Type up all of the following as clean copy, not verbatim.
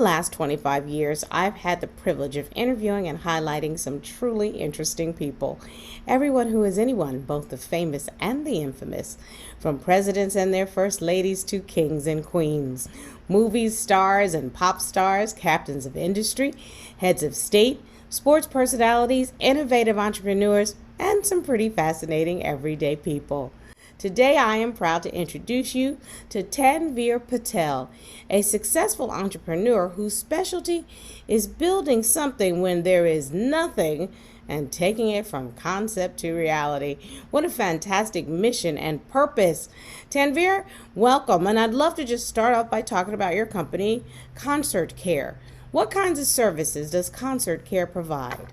last 25 years, I've had the privilege of interviewing and highlighting some truly interesting people. Everyone who is anyone, both the famous and the infamous, from presidents and their first ladies to kings and queens, movie stars and pop stars, captains of industry, heads of state, sports personalities, innovative entrepreneurs, and some pretty fascinating everyday people. Today, I am proud to introduce you to Tanveer Patel, a successful entrepreneur whose specialty is building something when there is nothing and taking it from concept to reality. What a fantastic mission and purpose. Tanveer, welcome. And I'd love to just start off by talking about your company, ConcertCare. What kinds of services does ConcertCare provide?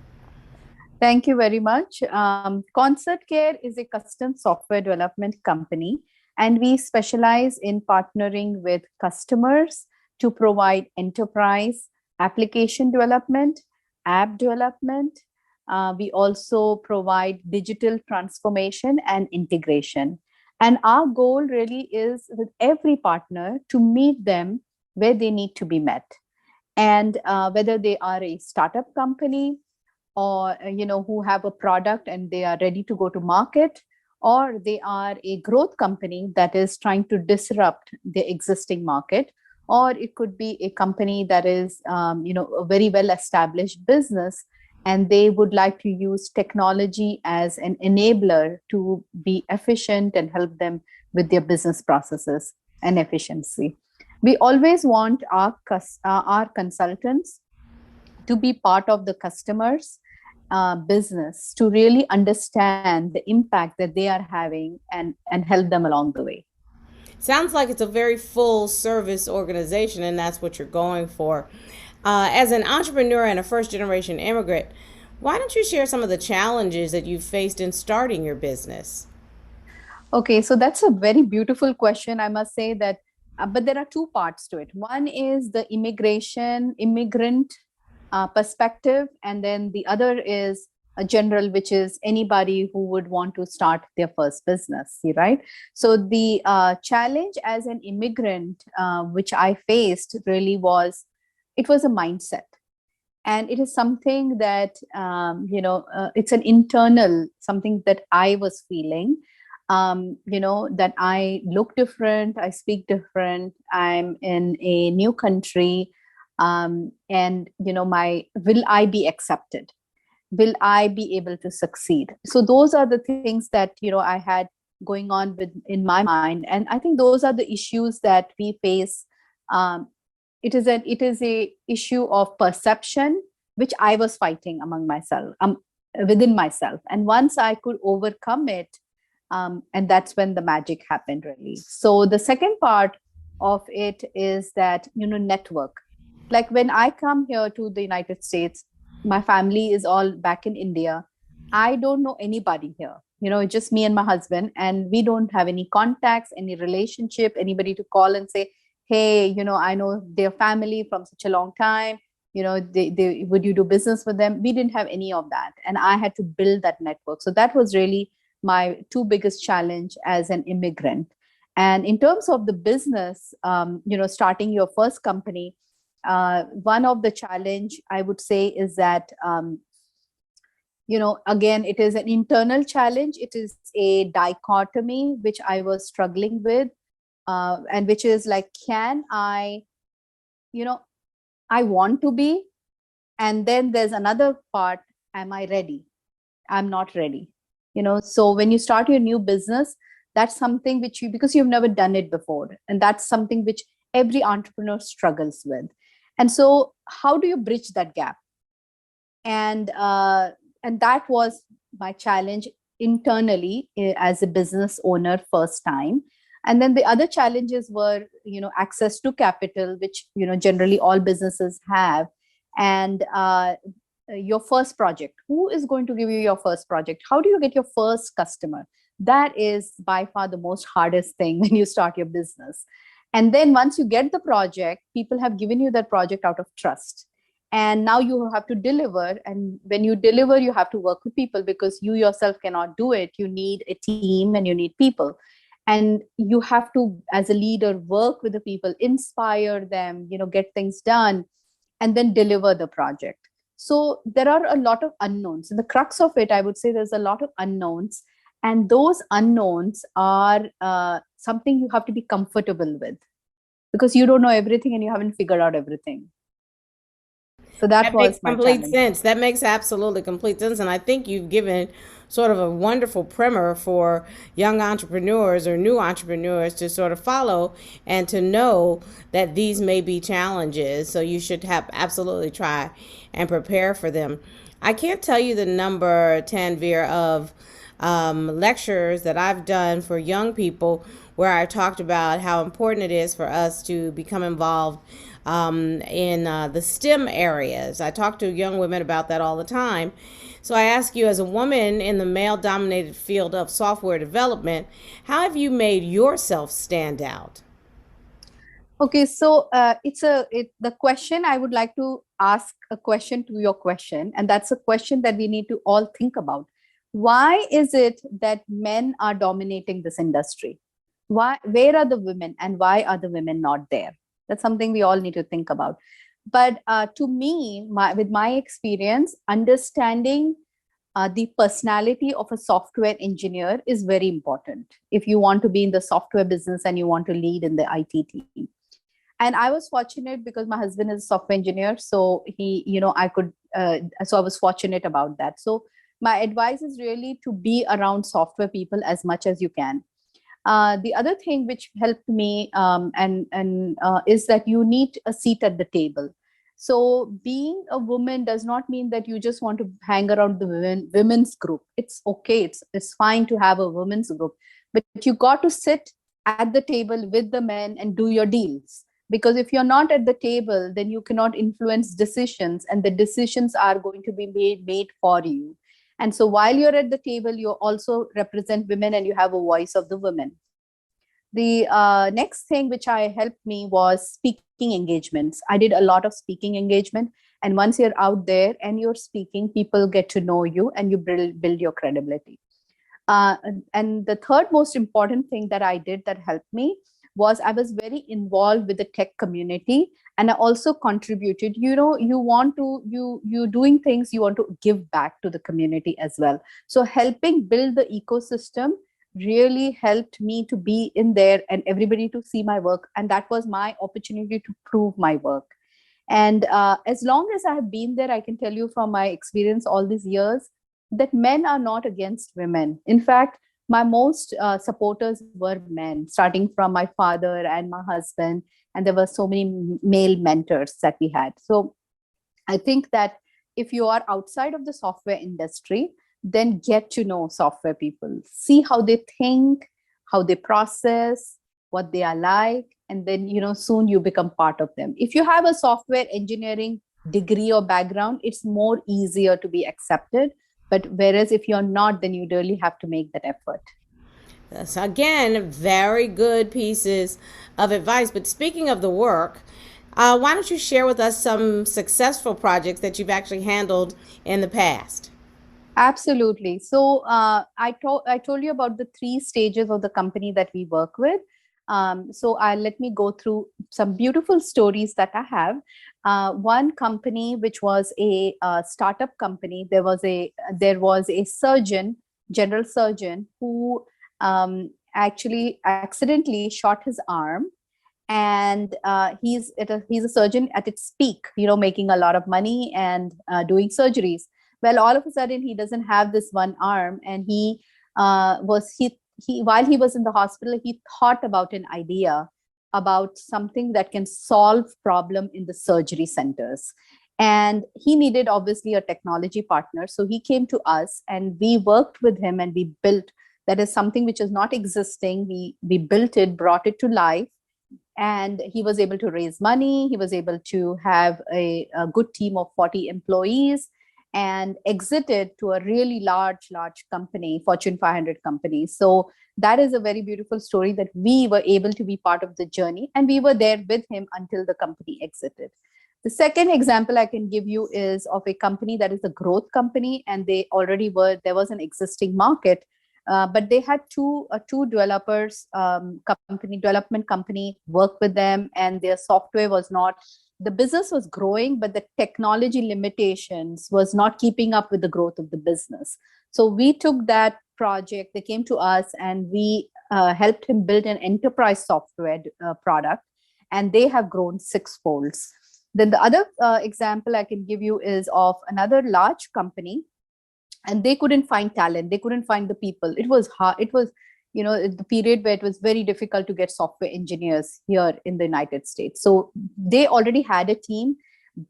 Thank you very much. ConcertCare is a custom software development company, and we specialize in partnering with customers to provide enterprise application development, app development. We also provide digital transformation and integration. And our goal really is with every partner to meet them where they need to be met. And whether they are a startup company, or who have a product and they are ready to go to market, or they are a growth company that is trying to disrupt the existing market, or it could be a company that is a very well established business, and they would like to use technology as an enabler to be efficient and help them with their business processes and efficiency. We always want our consultants to be part of the customers business, to really understand the impact that they are having and help them along the way. Sounds like it's a very full service organization, and that's what you're going for. As an entrepreneur and a first generation immigrant, why don't you share some of the challenges that you've faced in starting your business? Okay, so that's a very beautiful question. I must say that, but there are two parts to it. One is the immigrant perspective, and then the other is a general, which is anybody who would want to start their first business, right? So the challenge as an immigrant, which I faced, really was, it was a mindset, and it is something that it's an internal something that I was feeling. That I look different, I speak different, I'm in a new country, and my, will I be accepted, will I be able to succeed? So those are the things that I had going on with in my mind, and I think those are the issues that we face. It is a issue of perception, which I was fighting among myself, within myself, and once I could overcome it, and that's when the magic happened, really. So the second part of it is that network. Like when I come here to the United States, my family is all back in India. I don't know anybody here. It's just me and my husband, and we don't have any contacts, any relationship, anybody to call and say, hey, I know their family from such a long time. They would you do business with them? We didn't have any of that, and I had to build that network. So that was really my two biggest challenge as an immigrant. And in terms of the business, starting your first company, one of the challenge I would say is that, again, it is an internal challenge. It is a dichotomy which I was struggling with, and which is like, can I, I want to be, and then there's another part, am I ready? I'm not ready. So when you start your new business, that's something which because you've never done it before, and that's something which every entrepreneur struggles with. And so how do you bridge that gap? And that was my challenge internally, as a business owner first time. And then the other challenges were access to capital, which generally all businesses have, and your first project. Who is going to give you your first project? How do you get your first customer? That is by far the most hardest thing when you start your business. And then once you get the project, people have given you that project out of trust, and now you have to deliver. And when you deliver, you have to work with people, because you yourself cannot do it. You need a team and you need people, and you have to, as a leader, work with the people, inspire them, get things done. and then deliver the project. So there are a lot of unknowns. And the crux of it, I would say there's a lot of unknowns. And those unknowns are something you have to be comfortable with, because you don't know everything and you haven't figured out everything. So that That makes was my complete challenge. sense. That makes absolutely complete sense. And I think you've given sort of a wonderful primer for young entrepreneurs or new entrepreneurs to sort of follow and to know that these may be challenges. So you should have absolutely try and prepare for them. I can't tell you the number, Tanveer, of lectures that I've done for young people where I talked about how important it is for us to become involved in the STEM areas. I talk to young women about that all the time. So I ask you, as a woman in the male dominated field of software development, how have you made yourself stand out? Okay, so the question I would like to ask a question to your question, and that's a question that we need to all think about. Why is it that men are dominating this industry? Why? Where are the women, and why are the women not there? That's something we all need to think about. But to me, with my experience, understanding the personality of a software engineer is very important if you want to be in the software business and you want to lead in the IT team. And I was fortunate because my husband is a software engineer, so he, I could, so I was fortunate about that. So my advice is really to be around software people as much as you can. The other thing which helped me is that you need a seat at the table. So being a woman does not mean that you just want to hang around the women's group. It's okay. It's fine to have a women's group, but you got to sit at the table with the men and do your deals. Because if you're not at the table, then you cannot influence decisions, and the decisions are going to be made for you. And so while you're at the table, you also represent women and you have a voice of the women. The next thing which I helped me was speaking engagements. I did a lot of speaking engagement. And once you're out there and you're speaking, people get to know you and you build your credibility. And the third most important thing that I did that helped me was I was very involved with the tech community, and I also contributed. You doing things, you want to give back to the community as well. So helping build the ecosystem really helped me to be in there and everybody to see my work, and that was my opportunity to prove my work. And as long as I have been there, I can tell you from my experience all these years that men are not against women. In fact, my most supporters were men, starting from my father and my husband. And there were so many male mentors that we had. So I think that if you are outside of the software industry, then get to know software people, see how they think, how they process, what they are like, and then soon you become part of them. If you have a software engineering degree or background, it's more easier to be accepted. But whereas if you're not, then you really have to make that effort. So again, very good pieces of advice. But speaking of the work, why don't you share with us some successful projects that you've actually handled in the past? Absolutely. So I told you about the three stages of the company that we work with. So let me go through some beautiful stories that I have. One company, which was a startup company, there was a surgeon, general surgeon, who actually accidentally shot his arm, and he's a surgeon at its peak, making a lot of money and doing surgeries. Well, all of a sudden he doesn't have this one arm, and he while he was in the hospital, he thought about an idea about something that can solve problem in the surgery centers. And he needed obviously a technology partner, so he came to us and we worked with him and we built, that is something which is not existing, we built it, brought it to life. And he was able to raise money, he was able to have a good team of 40 employees, and exited to a really large company, Fortune 500 company. So that is a very beautiful story, that we were able to be part of the journey and we were there with him until the company exited. The second example I can give you is of a company that is a growth company, and there was an existing market, but they had two development company work with them, and their software was not the business was growing, but the technology limitations was not keeping up with the growth of the business. So we took that project, they came to us, and we helped him build an enterprise software product, and they have grown sixfolds. Then the other example I can give you is of another large company, and they couldn't find talent, they couldn't find the people. It was hard, it was, you know, the period where it was very difficult to get software engineers here in the United States. So they already had a team,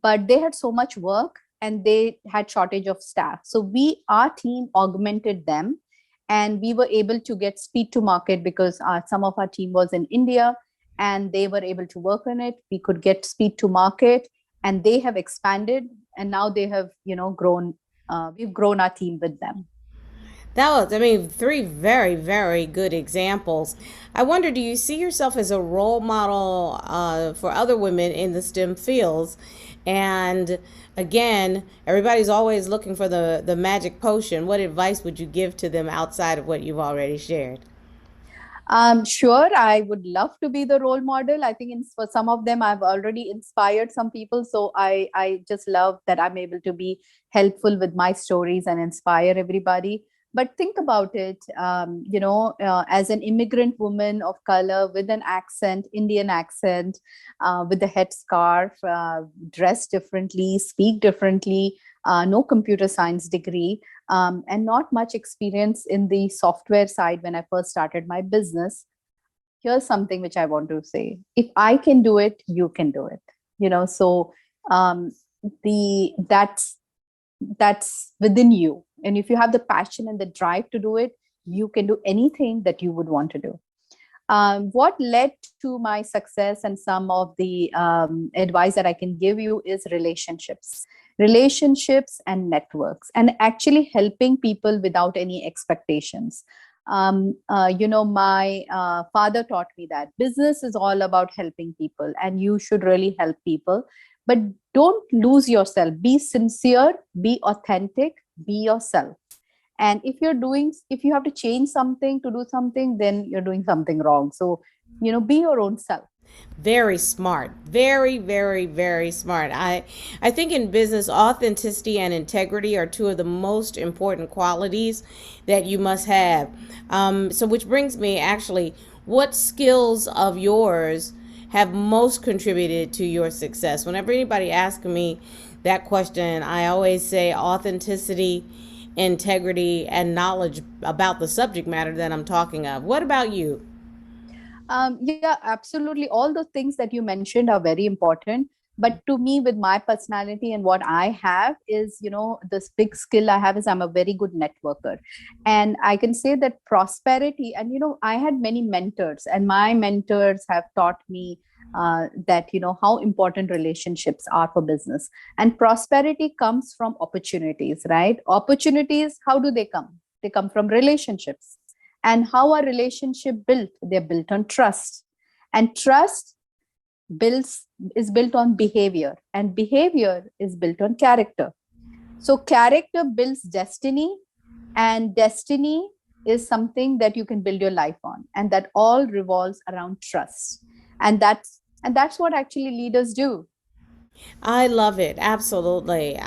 but they had so much work and they had shortage of staff. So our team augmented them, and we were able to get speed to market because some of our team was in India, and they were able to work on it. We could get speed to market, and they have expanded, and now they have, you know, grown. We've grown our team with them. That was, I mean, three very, very good examples. I wonder, do you see yourself as a role model for other women in the STEM fields? And again, everybody's always looking for the magic potion. What advice would you give to them outside of what you've already shared? Sure, I would love to be the role model. I think for some of them, I've already inspired some people. So I just love that I'm able to be helpful with my stories and inspire everybody. But think about it, as an immigrant woman of color with an accent, Indian accent, with a headscarf, dressed differently, speak differently, no computer science degree, and not much experience in the software side when I first started my business. Here's something which I want to say: if I can do it, you can do it. So the that's within you, and if you have the passion and the drive to do it, you can do anything that you would want to do. What led to my success and some of the advice that I can give you is relationships and networks, and actually helping people without any expectations. My father taught me that business is all about helping people, and you should really help people, but don't lose yourself. Be sincere, be authentic, be yourself. And if you have to change something to do something, then you're doing something wrong. So, be your own self. Very smart. Very, very, very smart. I think in business, authenticity and integrity are two of the most important qualities that you must have. So which brings me, actually, what skills of yours have most contributed to your success? Whenever anybody asks me that question, I always say authenticity, integrity, and knowledge about the subject matter that I'm talking of. What about you? Yeah, absolutely. All the things that you mentioned are very important. But to me, with my personality and what I have is, this big skill I have is I'm a very good networker. And I can say that prosperity, and, I had many mentors, and my mentors have taught me that, how important relationships are for business. And prosperity comes from opportunities, right? Opportunities, how do they come? They come from relationships. And how are relationship built? They're built on trust, and trust is built on behavior, and behavior is built on character. So character builds destiny, and destiny is something that you can build your life on, and that all revolves around trust. And that's what actually leaders do. I love it. Absolutely.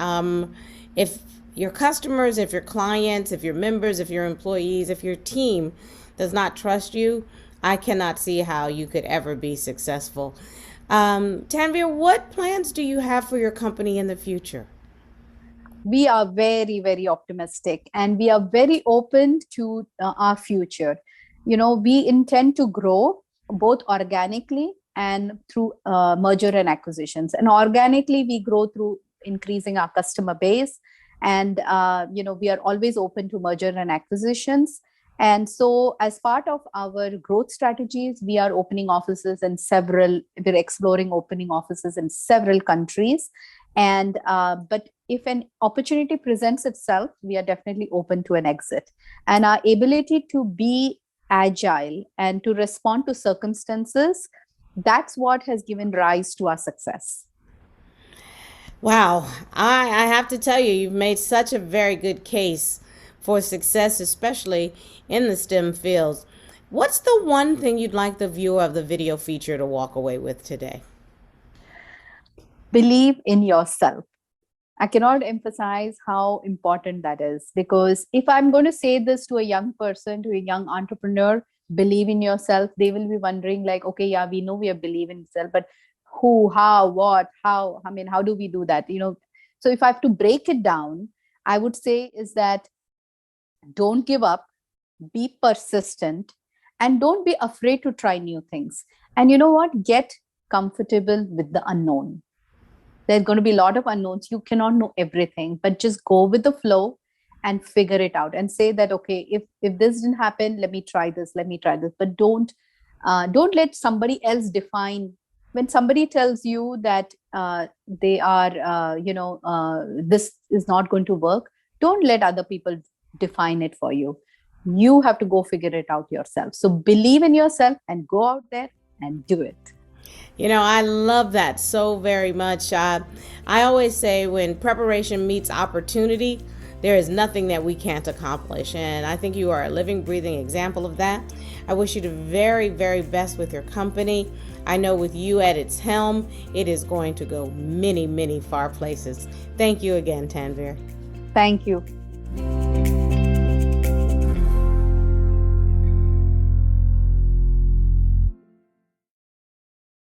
If your customers, if your clients, if your members, if your employees, if your team does not trust you, I cannot see how you could ever be successful. Tanveer, what plans do you have for your company in the future? We are very, very optimistic, and we are very open to our future. We intend to grow both organically and through merger and acquisitions. And organically, we grow through increasing our customer base. And, we are always open to merger and acquisitions. And so as part of our growth strategies, we're exploring opening offices in several countries. And, but if an opportunity presents itself, we are definitely open to an exit. And our ability to be agile and to respond to circumstances, that's what has given rise to our success. Wow. I have to tell you, you've made such a very good case for success, especially in the STEM fields. What's the one thing you'd like the viewer of the video feature to walk away with today? Believe in yourself. I cannot emphasize how important that is, because if I'm going to say this to a young person, to a young entrepreneur, believe in yourself, they will be wondering, like, okay, yeah, we know we are believing in yourself, but who, how, what, how? I mean, how do we do that? So if I have to break it down, I would say is that don't give up, be persistent, and don't be afraid to try new things. And you know what? Get comfortable with the unknown. There's going to be a lot of unknowns. You cannot know everything, but just go with the flow and figure it out and say that, okay, if this didn't happen, let me try this. But don't let somebody else define. When somebody tells you that they are this is not going to work, don't let other people define it for you. You have to go figure it out yourself. So believe in yourself and go out there and do it. I love that so very much. I always say when preparation meets opportunity, there is nothing that we can't accomplish. And I think you are a living, breathing example of that. I wish you the very, very best with your company. I know with you at its helm, it is going to go many, many far places. Thank you again, Tanveer. Thank you.